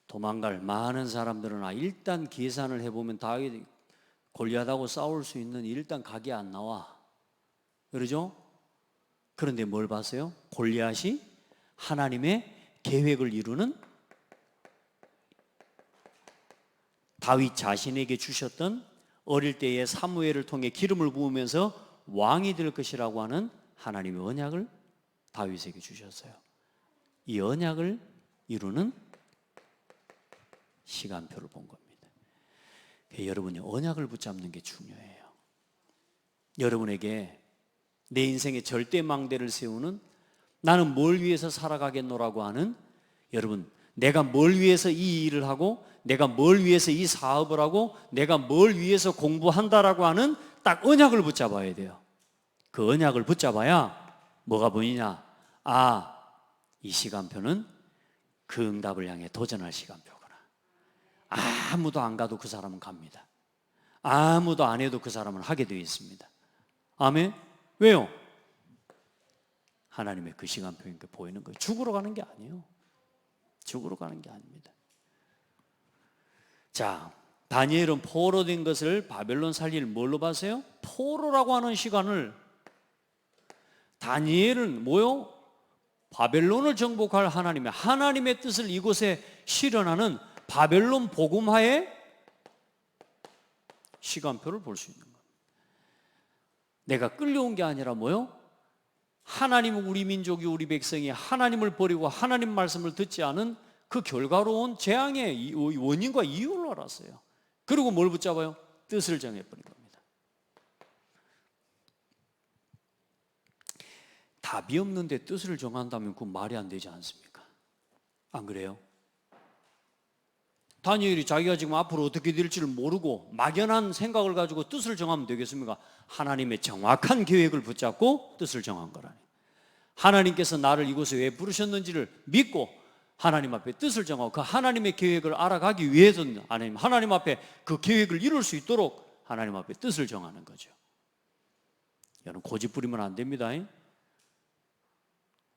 도망갈 많은 사람들은 일단 계산을 해보면 다윗이 골리앗하고 싸울 수 있는 일단 각이 안 나와. 그러죠? 그런데 뭘 봤어요? 골리앗이 하나님의 계획을 이루는, 다윗 자신에게 주셨던 어릴 때의 사무엘을 통해 기름을 부으면서 왕이 될 것이라고 하는 하나님의 언약을 다윗에게 주셨어요. 이 언약을 이루는 시간표를 본 겁니다. 여러분이 언약을 붙잡는 게 중요해요. 여러분에게 내 인생의 절대망대를 세우는, 나는 뭘 위해서 살아가겠노라고 하는, 여러분 내가 뭘 위해서 이 일을 하고, 내가 뭘 위해서 이 사업을 하고, 내가 뭘 위해서 공부한다라고 하는 딱 언약을 붙잡아야 돼요. 그 언약을 붙잡아야 뭐가 보이냐? 이 시간표는 그 응답을 향해 도전할 시간표구나. 아무도 안 가도 그 사람은 갑니다. 아무도 안 해도 그 사람은 하게 되어 있습니다. 아멘? 왜요? 하나님의 그 시간표인 게 보이는 거예요. 죽으러 가는 게 아니에요. 죽으러 가는 게 아닙니다. 자, 다니엘은 포로된 것을 바벨론 살리를 뭘로 봤어요? 포로라고 하는 시간을 다니엘은 뭐요? 바벨론을 정복할 하나님의 뜻을 이곳에 실현하는 바벨론 복음화의 시간표를 볼 수 있는 거예요. 내가 끌려온 게 아니라 뭐요? 하나님은 우리 민족이 우리 백성이 하나님을 버리고 하나님 말씀을 듣지 않은 그 결과로 온 재앙의 원인과 이유를 알았어요. 그리고 뭘 붙잡아요? 뜻을 정해버린 겁니다. 답이 없는데 뜻을 정한다면 그건 말이 안 되지 않습니까? 안 그래요? 다니엘이 자기가 지금 앞으로 어떻게 될지를 모르고 막연한 생각을 가지고 뜻을 정하면 되겠습니까? 하나님의 정확한 계획을 붙잡고 뜻을 정한 거라니. 하나님께서 나를 이곳에 왜 부르셨는지를 믿고 하나님 앞에 뜻을 정하고 그 하나님의 계획을 알아가기 위해서는 하나님 앞에 그 계획을 이룰 수 있도록 하나님 앞에 뜻을 정하는 거죠. 여러분, 고집 부리면 안 됩니다.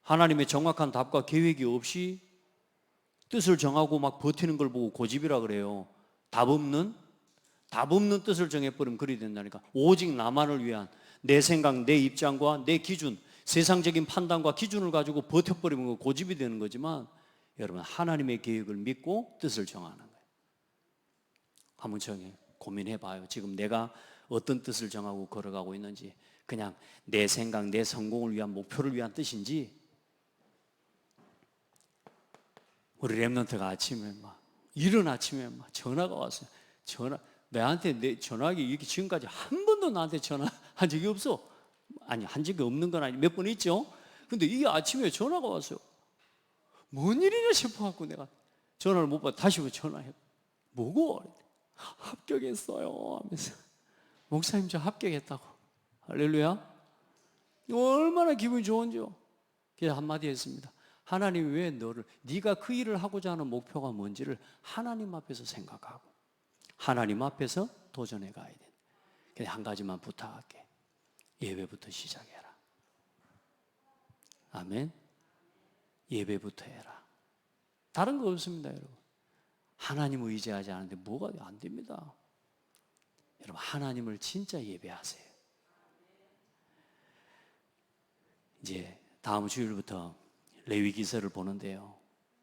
하나님의 정확한 답과 계획이 없이 뜻을 정하고 막 버티는 걸 보고 고집이라 그래요. 답 없는 뜻을 정해버리면 그리 된다니까. 오직 나만을 위한 내 생각, 내 입장과 내 기준, 세상적인 판단과 기준을 가지고 버텨버리면 고집이 되는 거지만, 여러분, 하나님의 계획을 믿고 뜻을 정하는 거예요. 한번 고민해봐요. 지금 내가 어떤 뜻을 정하고 걸어가고 있는지. 그냥 내 생각, 내 성공을 위한 목표를 위한 뜻인지, 우리 랩런트가 아침에 이른 아침에 전화가 왔어요. 나한테 전화기 이렇게 지금까지 한 번도 나한테 전화한 적이 없어. 아니, 한 적이 없는 건 아니, 몇 번 있죠. 근데 이 아침에 전화가 왔어요. 뭔 일이냐 싶어갖고 내가 전화를 못 받아 다시 전화해. 뭐고? 합격했어요 하면서. 목사님, 저 합격했다고. 할렐루야. 얼마나 기분이 좋은지요. 그래서 한마디 했습니다. 하나님이 왜 네가 그 일을 하고자 하는 목표가 뭔지를 하나님 앞에서 생각하고 하나님 앞에서 도전해 가야 돼. 그냥 한 가지만 부탁할게. 예배부터 시작해라. 아멘. 예배부터 해라. 다른 거 없습니다, 여러분. 하나님을 의지하지 않는데 뭐가 안 됩니다. 여러분, 하나님을 진짜 예배하세요. 이제 다음 주일부터 레위기서를 보는데요.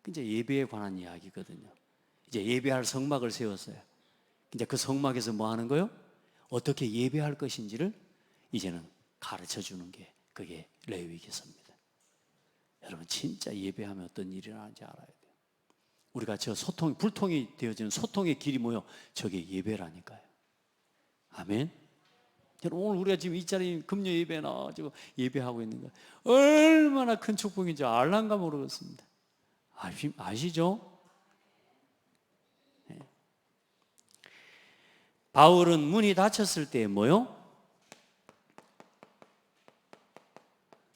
이제 예배에 관한 이야기거든요. 이제 예배할 성막을 세웠어요. 이제 그 성막에서 뭐 하는 거요? 어떻게 예배할 것인지를 이제는 가르쳐 주는 게 그게 레위기서입니다. 여러분, 진짜 예배하면 어떤 일이 일어나는지 알아야 돼요. 우리가 불통이 되어지는 소통의 길이 뭐요? 저게 예배라니까요. 아멘. 여러분, 오늘 우리가 지금 이 자리 금요 예배에 나와가지고 예배하고 있는 거 얼마나 큰 축복인지 알란가 모르겠습니다. 아시죠? 네. 바울은 문이 닫혔을 때 뭐요?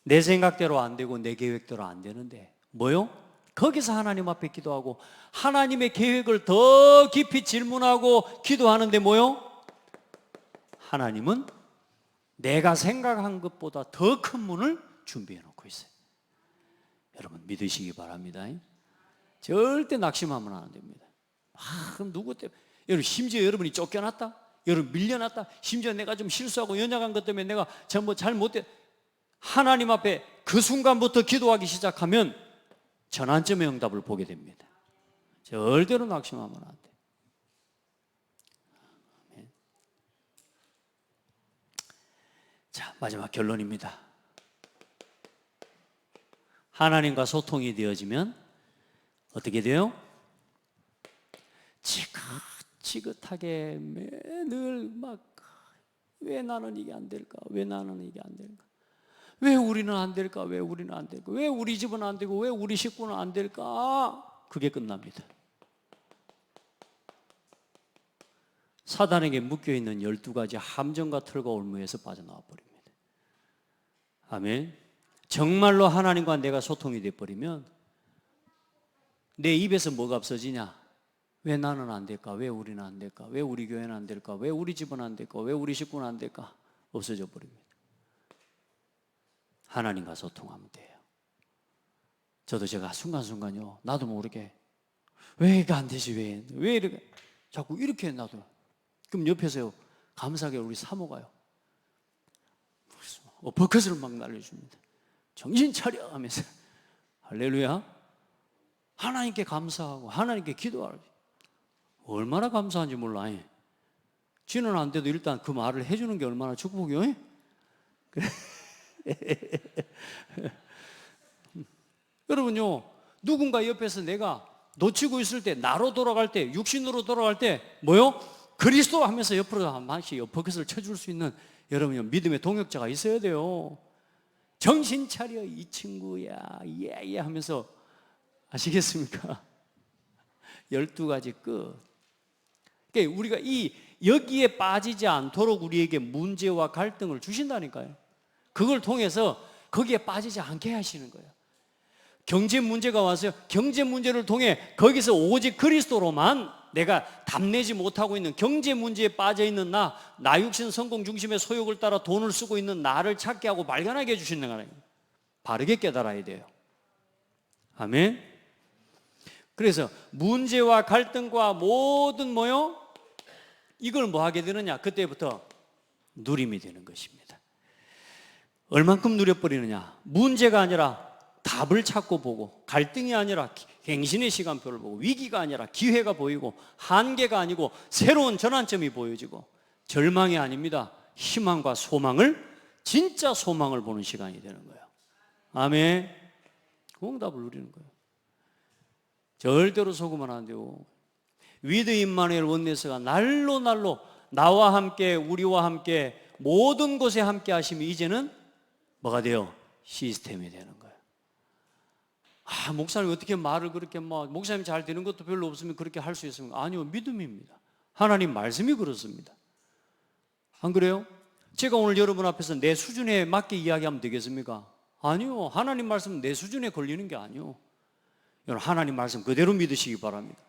내 생각대로 안 되고 내 계획대로 안 되는데 뭐요? 거기서 하나님 앞에 기도하고 하나님의 계획을 더 깊이 질문하고 기도하는데 뭐요? 하나님은 내가 생각한 것보다 더 큰 문을 준비해 놓고 있어요. 여러분, 믿으시기 바랍니다. 절대 낙심하면 안 됩니다. 그럼 누구 때문에? 여러분, 심지어 여러분이 쫓겨났다? 여러분 밀려났다? 심지어 내가 좀 실수하고 연약한 것 때문에 내가 잘 못해. 하나님 앞에 그 순간부터 기도하기 시작하면 전환점의 응답을 보게 됩니다. 절대로 낙심하면 안 돼. 아멘. 자, 마지막 결론입니다. 하나님과 소통이 되어지면 어떻게 돼요? 지긋지긋하게 늘 왜 나는 이게 안 될까? 왜 나는 이게 안 될까? 왜 우리는 안 될까? 왜 우리는 안 될까? 왜 우리 집은 안 되고 왜 우리 식구는 안 될까? 그게 끝납니다. 사단에게 묶여있는 12가지 함정과 틀과 올무에서 빠져나와 버립니다. 아멘. 정말로 하나님과 내가 소통이 돼버리면 내 입에서 뭐가 없어지냐? 왜 나는 안 될까? 왜 우리는 안 될까? 왜 우리 교회는 안 될까? 왜 우리 집은 안 될까? 왜 우리 식구는 안 될까? 없어져 버립니다. 하나님과 소통하면 돼요. 저도 제가 순간순간요, 나도 모르게 왜 이게 안 되지, 왜 이렇게 자꾸 이렇게 나도. 그럼 옆에서요, 감사하게 우리 사모가요, 버킷을 막 날려줍니다. 정신 차려 하면서. 할렐루야. 하나님께 감사하고 하나님께 기도하고. 얼마나 감사한지 몰라. 지는 안 돼도 일단 그 말을 해주는 게 얼마나 축복이요. 그래. 여러분요, 누군가 옆에서 내가 놓치고 있을 때, 나로 돌아갈 때, 육신으로 돌아갈 때 뭐요? 그리스도 하면서 옆으로 한 번씩 버킷을 쳐줄 수 있는 여러분요, 믿음의 동역자가 있어야 돼요. 정신 차려 이 친구야, 예 하면서. 아시겠습니까? 12가지 끝. 그러니까 우리가 여기에 빠지지 않도록 우리에게 문제와 갈등을 주신다니까요. 그걸 통해서 거기에 빠지지 않게 하시는 거예요. 경제 문제가 왔어요. 경제 문제를 통해 거기서 오직 그리스도로만, 내가 답내지 못하고 있는 경제 문제에 빠져 있는 나 육신 성공 중심의 소욕을 따라 돈을 쓰고 있는 나를 찾게 하고 발견하게 해주시는 거예요. 바르게 깨달아야 돼요. 아멘. 그래서 문제와 갈등과 모든 뭐요? 이걸 뭐 하게 되느냐? 그때부터 누림이 되는 것입니다. 얼만큼 누려버리느냐? 문제가 아니라 답을 찾고 보고, 갈등이 아니라 갱신의 시간표를 보고, 위기가 아니라 기회가 보이고, 한계가 아니고 새로운 전환점이 보여지고, 절망이 아닙니다. 희망과 소망을, 진짜 소망을 보는 시간이 되는 거예요. 아멘. 그 응답을 누리는 거예요. 절대로 속으면 안 돼요. 위드 임마누엘 원네스가 날로 나와 함께, 우리와 함께, 모든 곳에 함께 하시면 이제는 뭐가 돼요? 시스템이 되는 거예요. 목사님 어떻게 말을 그렇게 목사님 잘 되는 것도 별로 없으면 그렇게 할 수 있습니까? 아니요, 믿음입니다. 하나님 말씀이 그렇습니다. 안 그래요? 제가 오늘 여러분 앞에서 내 수준에 맞게 이야기하면 되겠습니까? 아니요, 하나님 말씀은 내 수준에 걸리는 게 아니요. 여러분, 하나님 말씀 그대로 믿으시기 바랍니다.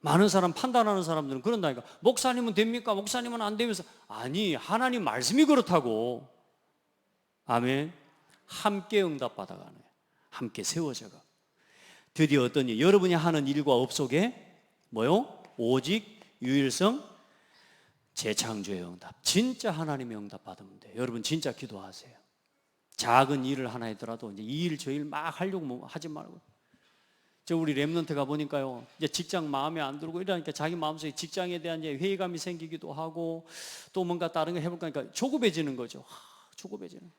많은 사람, 판단하는 사람들은 그런다니까. 목사님은 됩니까? 목사님은 안 되면서. 아니, 하나님 말씀이 그렇다고. 아멘. 함께 응답받아가는 거예요. 함께 세워져가. 드디어 어떤 일, 여러분이 하는 일과 업 속에 뭐요? 오직 유일성 재창조의 응답. 진짜 하나님의 응답 받으면 돼요. 여러분 진짜 기도하세요. 작은 일을 하나 했더라도 이제 이 일 저 일 막 하려고 하지 말고. 저 우리 랩런트가 보니까요, 이제 직장 마음에 안 들고 이러니까 자기 마음속에 직장에 대한 이제 회의감이 생기기도 하고, 또 뭔가 다른 거 해볼까 하니까 조급해지는 거죠. 조급해지는.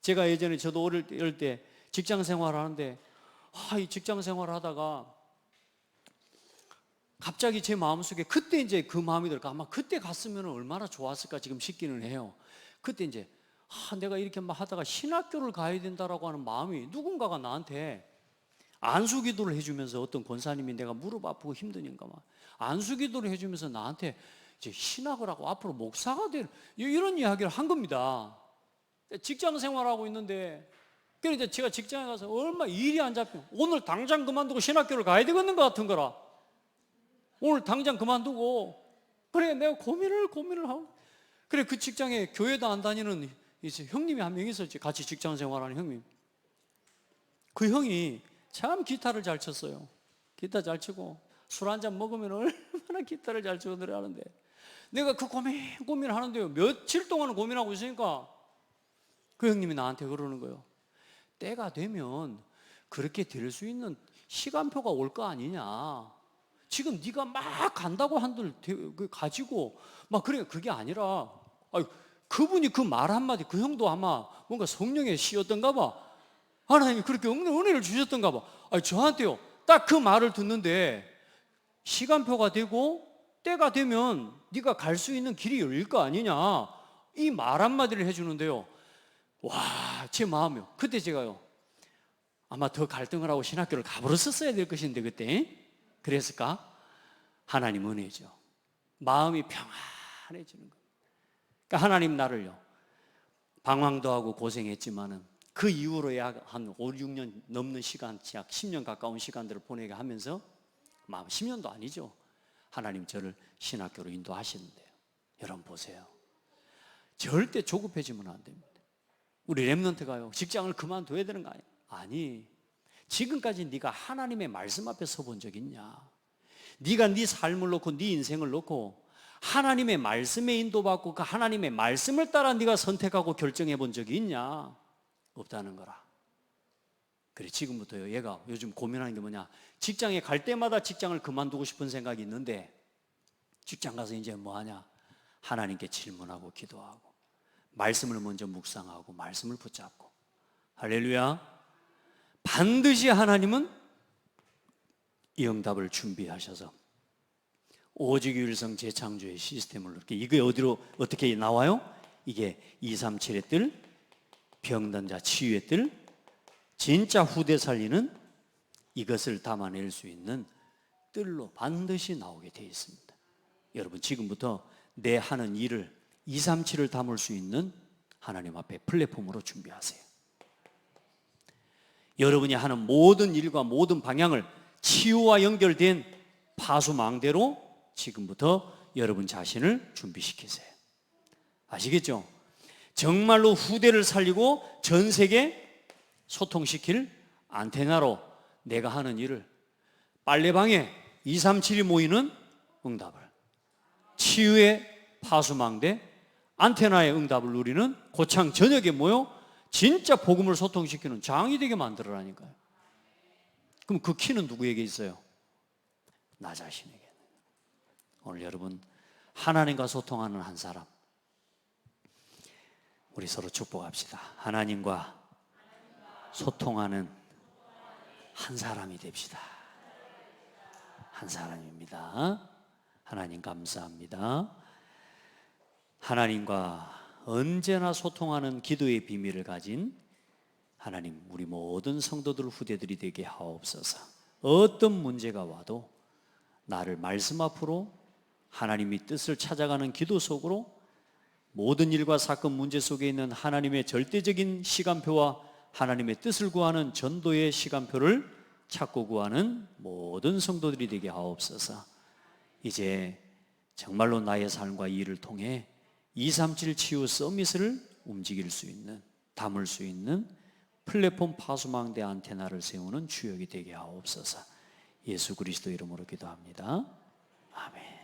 제가 예전에 저도 어릴 때 직장 생활을 하는데, 이 직장 생활을 하다가 갑자기 제 마음속에 그때 이제 그 마음이 들까, 아마 그때 갔으면 얼마나 좋았을까 지금 싶기는 해요. 그때 이제 내가 이렇게 막 하다가 신학교를 가야 된다라고 하는 마음이, 누군가가 나한테 안수기도를 해주면서, 어떤 권사님이 내가 무릎 아프고 힘드니까 막 안수기도를 해주면서 나한테 이제 신학을 하고 앞으로 목사가 될 이런 이야기를 한 겁니다. 직장 생활하고 있는데, 그래서 제가 직장에 가서 얼마 일이 안 잡혀. 오늘 당장 그만두고 신학교를 가야 되겠는 것 같은 거라. 오늘 당장 그만두고. 그래, 내가 고민을 하고. 그래, 그 직장에 교회도 안 다니는 이제 형님이 한 명 있었지. 같이 직장 생활하는 형님. 그 형이 참 기타를 잘 쳤어요. 기타 잘 치고 술 한잔 먹으면 얼마나 기타를 잘 치고 노래하는데, 내가 그 고민을 하는데요, 며칠 동안 고민하고 있으니까 그 형님이 나한테 그러는 거예요. 때가 되면 그렇게 될 수 있는 시간표가 올 거 아니냐. 지금 네가 막 간다고 한들 가지고 막, 그래, 그게 아니라, 그분이 그 말 한마디, 그 형도 아마 뭔가 성령의 시였던가 봐. 하나님이 그렇게 은혜를 주셨던가 봐. 저한테요, 딱 그 말을 듣는데, 시간표가 되고 때가 되면 네가 갈 수 있는 길이 열릴 거 아니냐, 이 말 한마디를 해주는데요, 와, 제 마음이요. 그때 제가요, 아마 더 갈등을 하고 신학교를 가버렸었어야 될 것인데, 그때 그랬을까? 하나님 은혜죠. 마음이 평안해지는 거예요. 그러니까 하나님 나를요, 방황도 하고 고생했지만은 그 이후로 약 한 5, 6년 넘는 시간, 약 10년 가까운 시간들을 보내게 하면서, 10년도 아니죠, 하나님 저를 신학교로 인도하시는데요. 여러분 보세요. 절대 조급해지면 안 됩니다. 우리 렘넌트가요, 직장을 그만둬야 되는 거 아니야? 아니, 지금까지 네가 하나님의 말씀 앞에 서본 적 있냐? 네가 네 삶을 놓고 네 인생을 놓고 하나님의 말씀에 인도받고 그 하나님의 말씀을 따라 네가 선택하고 결정해 본 적이 있냐? 없다는 거라. 그래, 지금부터요, 얘가 요즘 고민하는 게 뭐냐? 직장에 갈 때마다 직장을 그만두고 싶은 생각이 있는데 직장 가서 이제 뭐 하냐? 하나님께 질문하고 기도하고 말씀을 먼저 묵상하고 말씀을 붙잡고. 할렐루야. 반드시 하나님은 이 응답을 준비하셔서 오직 유일성 재창조의 시스템을 이렇게, 이게 어디로 어떻게 나와요? 이게 237의 뜰, 병든 자 치유의 뜰, 진짜 후대 살리는 이것을 담아낼 수 있는 뜰로 반드시 나오게 되어 있습니다. 여러분, 지금부터 내 하는 일을 237을 담을 수 있는 하나님 앞에 플랫폼으로 준비하세요. 여러분이 하는 모든 일과 모든 방향을 치유와 연결된 파수망대로 지금부터 여러분 자신을 준비시키세요. 아시겠죠? 정말로 후대를 살리고 전 세계 소통시킬 안테나로 내가 하는 일을, 빨래방에 237이 모이는 응답을, 치유의 파수망대, 안테나의 응답을 누리는 고창 저녁에 모여 진짜 복음을 소통시키는 장이 되게 만들어라니까요. 그럼 그 키는 누구에게 있어요? 나 자신에게. 오늘 여러분, 하나님과 소통하는 한 사람, 우리 서로 축복합시다. 하나님과 소통하는 한 사람이 됩시다. 한 사람입니다. 하나님 감사합니다. 하나님과 언제나 소통하는 기도의 비밀을 가진 하나님, 우리 모든 성도들 후대들이 되게 하옵소서. 어떤 문제가 와도 나를 말씀 앞으로 하나님의 뜻을 찾아가는 기도 속으로 모든 일과 사건 문제 속에 있는 하나님의 절대적인 시간표와 하나님의 뜻을 구하는 전도의 시간표를 찾고 구하는 모든 성도들이 되게 하옵소서. 이제 정말로 나의 삶과 일을 통해 237 치유 서밋을 움직일 수 있는, 담을 수 있는 플랫폼 파수망대 안테나를 세우는 주역이 되게 하옵소서. 예수 그리스도 이름으로 기도합니다. 아멘.